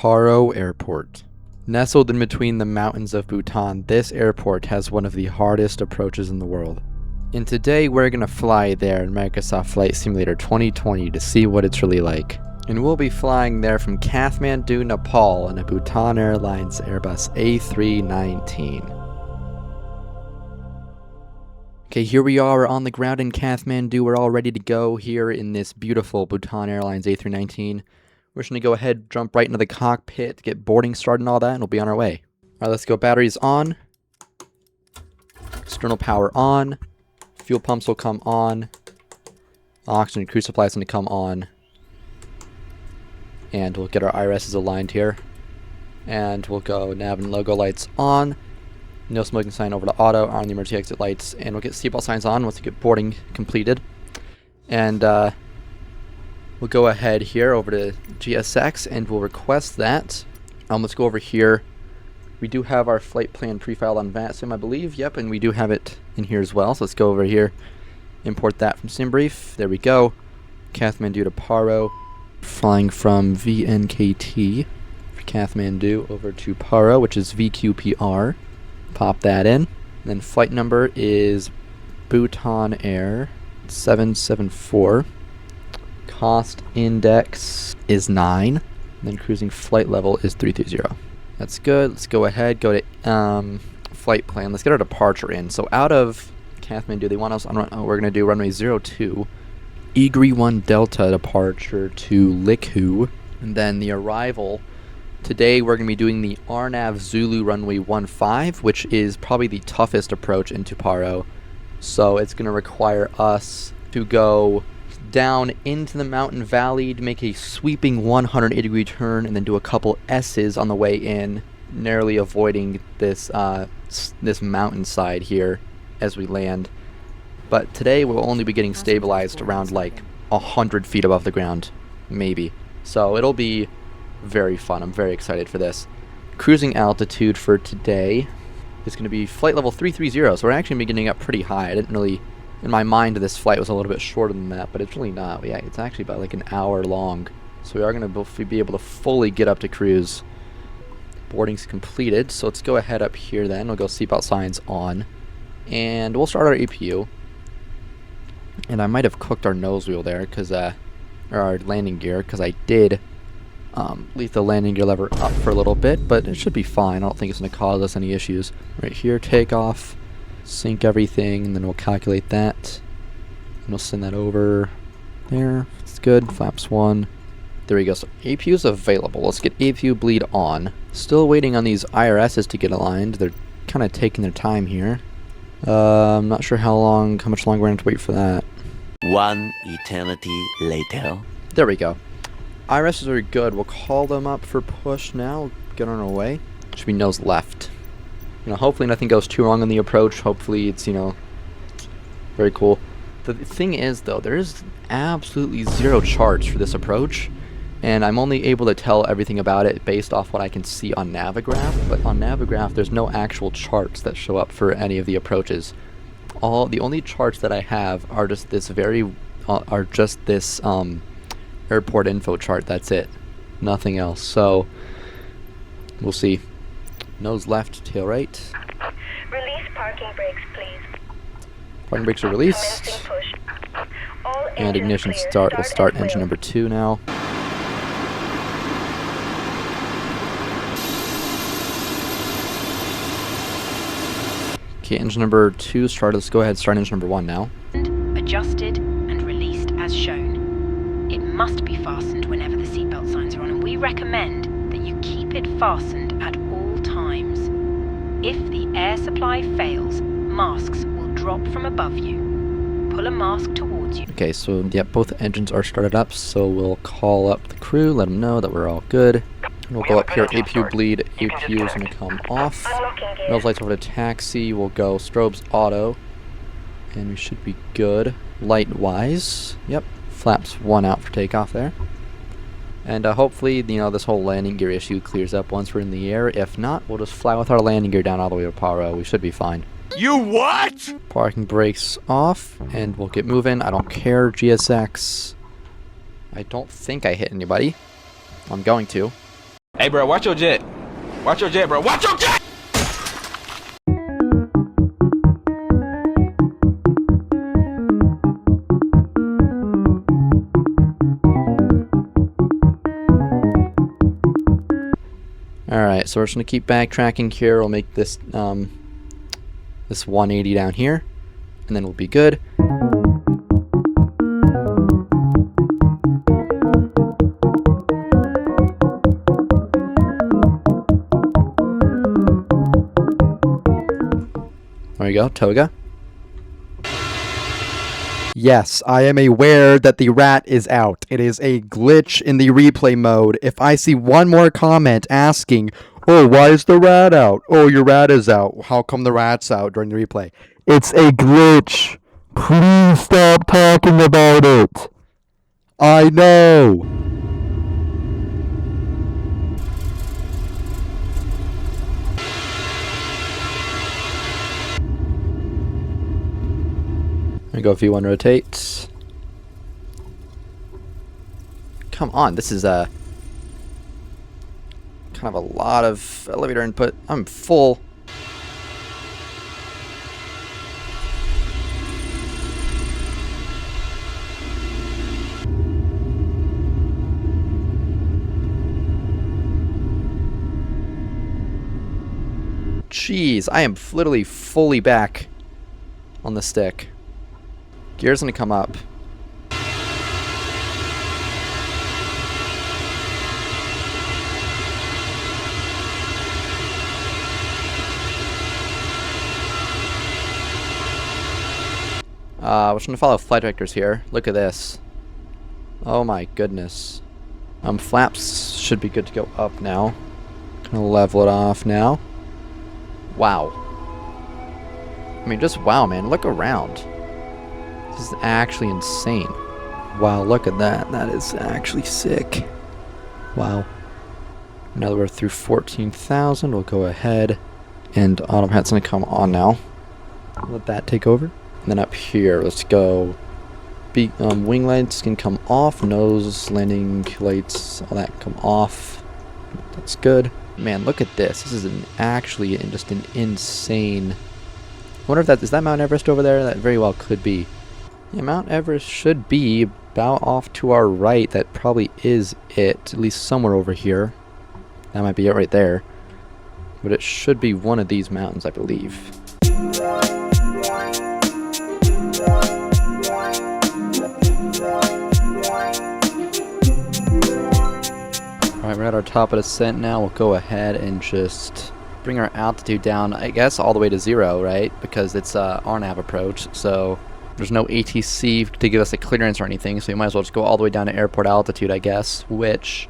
Paro Airport. Nestled in between the mountains of Bhutan, this airport has one of the hardest approaches in the world. And today we're going to fly there in Microsoft Flight Simulator 2020 to see what it's really like. And we'll be flying there from Kathmandu, Nepal in a Bhutan Airlines Airbus A319. Okay, here we are on the ground in Kathmandu. We're all ready to go here in this beautiful Bhutan Airlines A319. We're just going to go ahead, jump right into the cockpit, get boarding started and all that, and we'll be on our way. Alright, let's go. Batteries on. External power on. Fuel pumps will come on. Oxygen and crew supply is going to come on. And we'll get our IRSs aligned here. And we'll go nav and logo lights on. No smoking sign over to auto, on the emergency exit lights, and we'll get seatbelt signs on once we get boarding completed. And we'll go ahead here over to GSX and we'll request that. Let's go over here. We do have our flight plan pre-filed on VATSIM, I believe. Yep, and we do have it in here as well. So let's go over here, import that from SimBrief. There we go. Kathmandu to Paro, flying from VNKT for Kathmandu over to Paro, which is VQPR. Pop that in. And then flight number is Bhutan Air 774. Cost index is 9. And then cruising flight level is 330. That's good. Let's go ahead, go to flight plan. Let's get our departure in. So out of Kathmandu, they want us on, we're going to do runway 02. Egri 1 Delta departure to Likhu. And then the arrival. Today we're going to be doing the Arnav Zulu runway 15, which is probably the toughest approach into Paro. So it's going to require us to go down into the mountain valley to make a sweeping 180-degree turn and then do a couple S's on the way in, narrowly avoiding this this mountainside here as we land. But today we'll only be getting stabilized around like 100 feet above the ground, maybe. So it'll be very fun. I'm very excited for this. Cruising altitude for today is going to be flight level 330, so we're actually beginning up pretty high. I didn't really, in my mind, this flight was a little bit shorter than that, but it's really not. Yeah, it's actually about like an hour long, so we are going to be able to fully get up to cruise. Boarding's completed, so let's go ahead up here then. We'll go seatbelt signs on, and we'll start our APU. And I might have cooked our nose wheel there, because or our landing gear, because I did leave the landing gear lever up for a little bit, but it should be fine. I don't think it's going to cause us any issues. Right here, takeoff, sync everything, and then we'll calculate that. And we'll send that over there. It's good. Flaps 1. There we go. So APU is available. Let's get APU bleed on. Still waiting on these IRSs to get aligned. They're kind of taking their time here. I'm not sure how much longer we're going to have to wait for that. One eternity later. There we go. IRSs are good. We'll call them up for push now. Get on our way. Should be nose left. Hopefully nothing goes too wrong on the approach. Hopefully it's, very cool. The thing is, though, there's absolutely zero charts for this approach, and I'm only able to tell everything about it based off what I can see on Navigraph. But on Navigraph, there's no actual charts that show up for any of the approaches. The only charts that I have are just this airport info chart. That's it, nothing else. So we'll see. Nose left, tail right. Release parking brakes, please. Parking brakes are released. And ignition start. We'll start engine number 2 now. Okay, engine number 2 started. Let's go ahead and start engine number 1 now. Adjusted and released as shown. It must be fastened whenever the seatbelt signs are on, and we recommend that you keep it fastened at all times. If the air supply fails, masks will drop from above you. Pull a mask towards you. Okay, so yeah, both engines are started up, so we'll call up the crew, let them know that we're all good. And we'll go up here, APU bleed, APU is going to come off. Nose lights over to taxi, we'll go strobes auto, and we should be good. Light-wise, yep. Flaps 1 out for takeoff there. And hopefully, this whole landing gear issue clears up once we're in the air. If not, we'll just fly with our landing gear down all the way to Paro. We should be fine. You what? Parking brakes off, and we'll get moving. I don't care, GSX. I don't think I hit anybody. I'm going to. Hey, bro, watch your jet. Watch your jet, bro. Watch your jet! Alright, so we're just going to keep backtracking here. We'll make this this 180 down here, and then we'll be good. There you go, toga. Yes, I am aware that the rat is out. It is a glitch in the replay mode. If I see one more comment asking, oh, why is the rat out? Oh, your rat is out. How come the rat's out during the replay? It's a glitch. Please stop talking about it. I know. There we go, V1 rotates. Come on, this is kind of a lot of elevator input. I'm full. Jeez, I am literally fully back on the stick. Gear's gonna come up. We're trying to follow flight vectors here. Look at this. Oh my goodness. Flaps should be good to go up now. Gonna level it off now. Wow. I mean, just wow, man. Look around. This is actually insane. Wow, look at that. That is actually sick. Wow. Now that we're through 14,000, we'll go ahead and autopilot's gonna come on now. Let that take over. And then up here, let's go. Wing lights can come off. Nose, landing lights, all that come off. That's good. Man, look at this. This is actually just an insane... I wonder if is that Mount Everest over there? That very well could be. Yeah, Mount Everest should be about off to our right. That probably is it. At least somewhere over here. That might be it right there. But it should be one of these mountains, I believe. Alright, we're at our top of descent now. We'll go ahead and just bring our altitude down, I guess, all the way to 0, right? Because it's RNAV approach, so there's no ATC to give us a clearance or anything, so you might as well just go all the way down to airport altitude, I guess, which,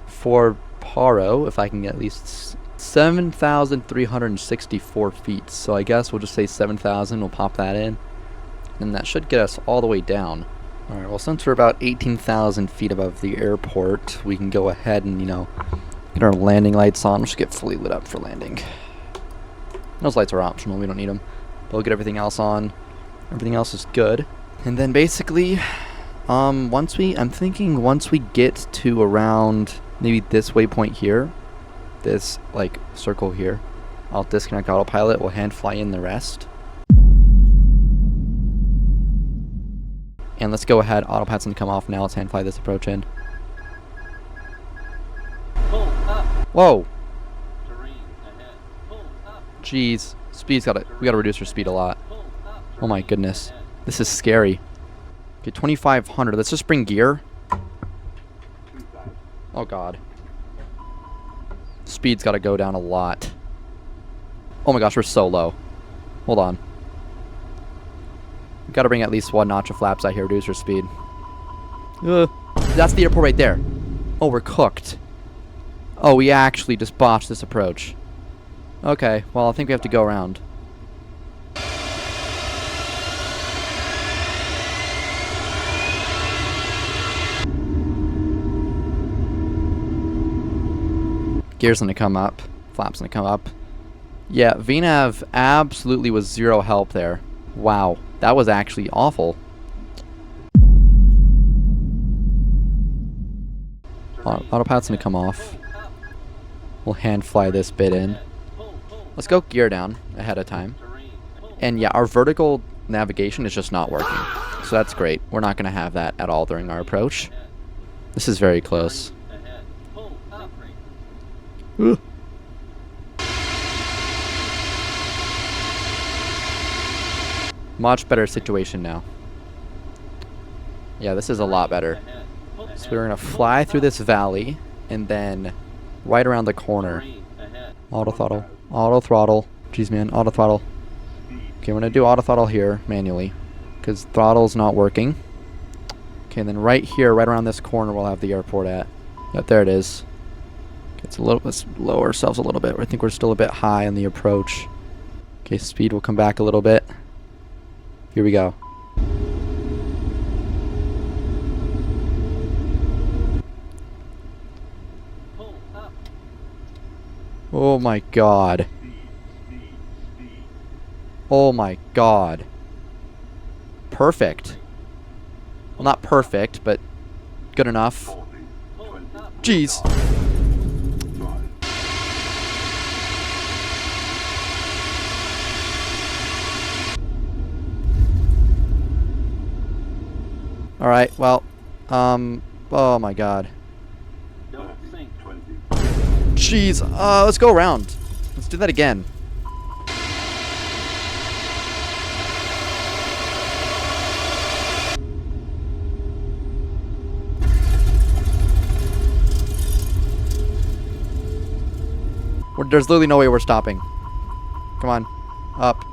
for Paro, if I can get at least 7,364 feet, so I guess we'll just say 7,000, we'll pop that in, and that should get us all the way down. Alright, well, since we're about 18,000 feet above the airport, we can go ahead and, you know, get our landing lights on. We'll just get fully lit up for landing. Those lights are optional, we don't need them. But we'll get everything else on. Everything else is good. And then basically, I'm thinking once we get to around maybe this waypoint here, this, like, circle here, I'll disconnect autopilot, we'll hand fly in the rest. And let's go ahead, autopilot's gonna come off now, let's hand fly this approach in. Whoa! Jeez, we gotta reduce our speed a lot. Oh my goodness, this is scary. Okay, 2,500. Let's just bring gear. Oh god, speed's gotta go down a lot. Oh my gosh, we're so low. Hold on. We gotta bring at least one notch of flaps out here, reduce our speed. That's the airport right there. Oh, we're cooked. Oh, we actually just botched this approach. Okay, well, I think we have to go around. Gear's gonna come up. Flaps gonna come up. Yeah, VNAV absolutely was zero help there. Wow, that was actually awful. Autopilot's gonna come off. We'll hand fly this bit in. Let's go gear down ahead of time. And yeah, our vertical navigation is just not working. So that's great. We're not going to have that at all during our approach. This is very close. Ugh. Much better situation now. Yeah, this is a lot better. So we're going to fly through this valley and then right around the corner. Auto throttle. Auto throttle. Jeez, man. Auto throttle. Okay, we're going to do auto throttle here manually because throttle's not working. Okay, and then right here, right around this corner, we'll have the airport at. Yep, there it is. Okay, let's lower ourselves a little bit. I think we're still a bit high on the approach. Okay, speed will come back a little bit. Here we go. Oh my god. Oh my god. Perfect. Well, not perfect, but good enough. Jeez. Alright, well, oh my god. Jeez, let's go around. Let's do that again. There's literally no way we're stopping. Come on, up.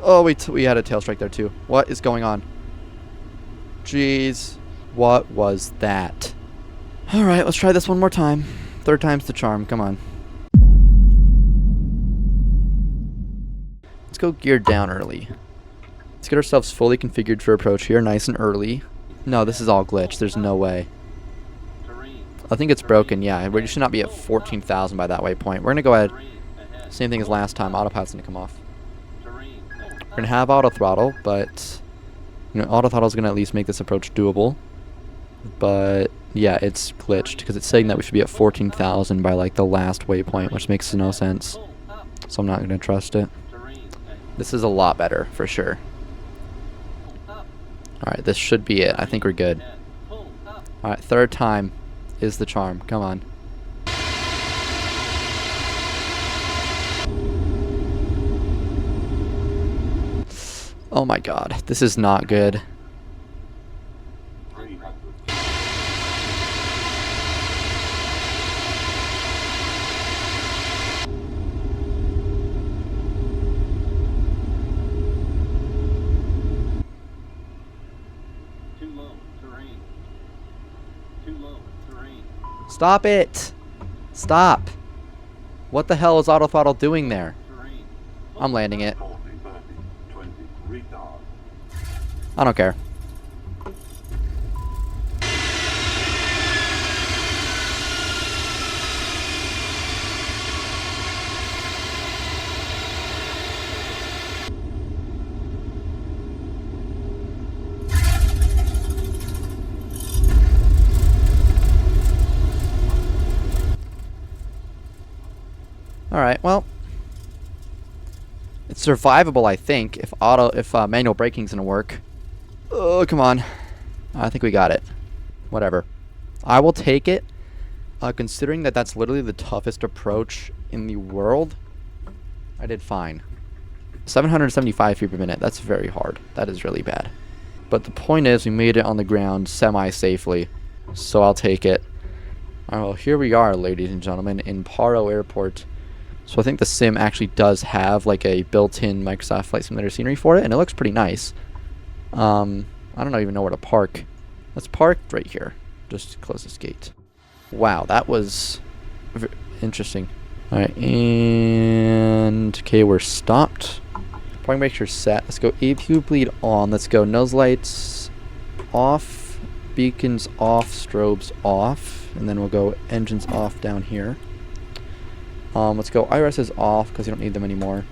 Oh, we had a tail strike there too. What is going on? Jeez. What was that? Alright, let's try this one more time. Third time's the charm. Come on. Let's go gear down early. Let's get ourselves fully configured for approach here, nice and early. No, this is all glitched. There's no way. I think it's broken, yeah. We should not be at 14,000 by that waypoint. We're going to go ahead. Same thing as last time. Autopilot's going to come off. We're going to have auto throttle, but you know, auto throttle is going to at least make this approach doable. But yeah, it's glitched because it's saying that we should be at 14,000 by like the last waypoint, which makes no sense. So I'm not going to trust it. This is a lot better for sure. Alright, this should be it. I think we're good. Alright, third time is the charm. Come on. Oh my god, this is not good. Stop it! Stop! What the hell is auto throttle doing there? I'm landing it. I don't care. Alright, well, it's survivable, I think, if manual braking's gonna work. Oh, come on. I think we got it. Whatever. I will take it, considering that that's literally the toughest approach in the world. I did fine. 775 feet per minute, that's very hard. That is really bad. But the point is, we made it on the ground semi-safely, so I'll take it. Alright, well, here we are, ladies and gentlemen, in Paro Airport. So I think the sim actually does have like a built-in Microsoft Flight Simulator scenery for it, and it looks pretty nice. I don't even know where to park. Let's park right here, just close this gate. Wow, that was interesting. All right, and okay, we're stopped. Parking brakes are set. Let's go APU bleed on. Let's go nose lights off, beacons off, strobes off, and then we'll go engines off down here. Let's go IRSs off because you don't need them anymore.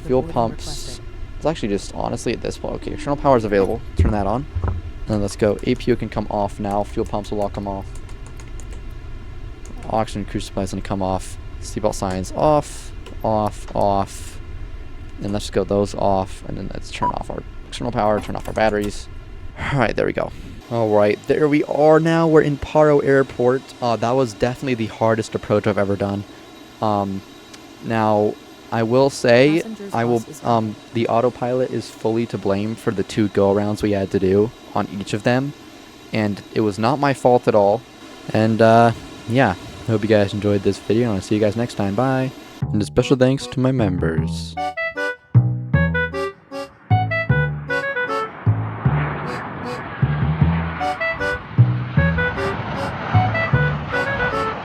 Fuel pumps. It's actually just honestly at this point. Okay, external power is available. Turn that on. Then let's go. APU can come off now. Fuel pumps will all come off. Oxygen cruise supply is going to come off. Seatbelt signs off, off, off. And let's just go those off. And then let's turn off our external power, turn off our batteries. Alright, there we go. Alright, there we are now. We're in Paro Airport. That was definitely the hardest approach I've ever done. Now, I will say, the autopilot is fully to blame for the 2 go-arounds we had to do on each of them. And it was not my fault at all. And, yeah. I hope you guys enjoyed this video, and I'll see you guys next time. Bye! And a special thanks to my members.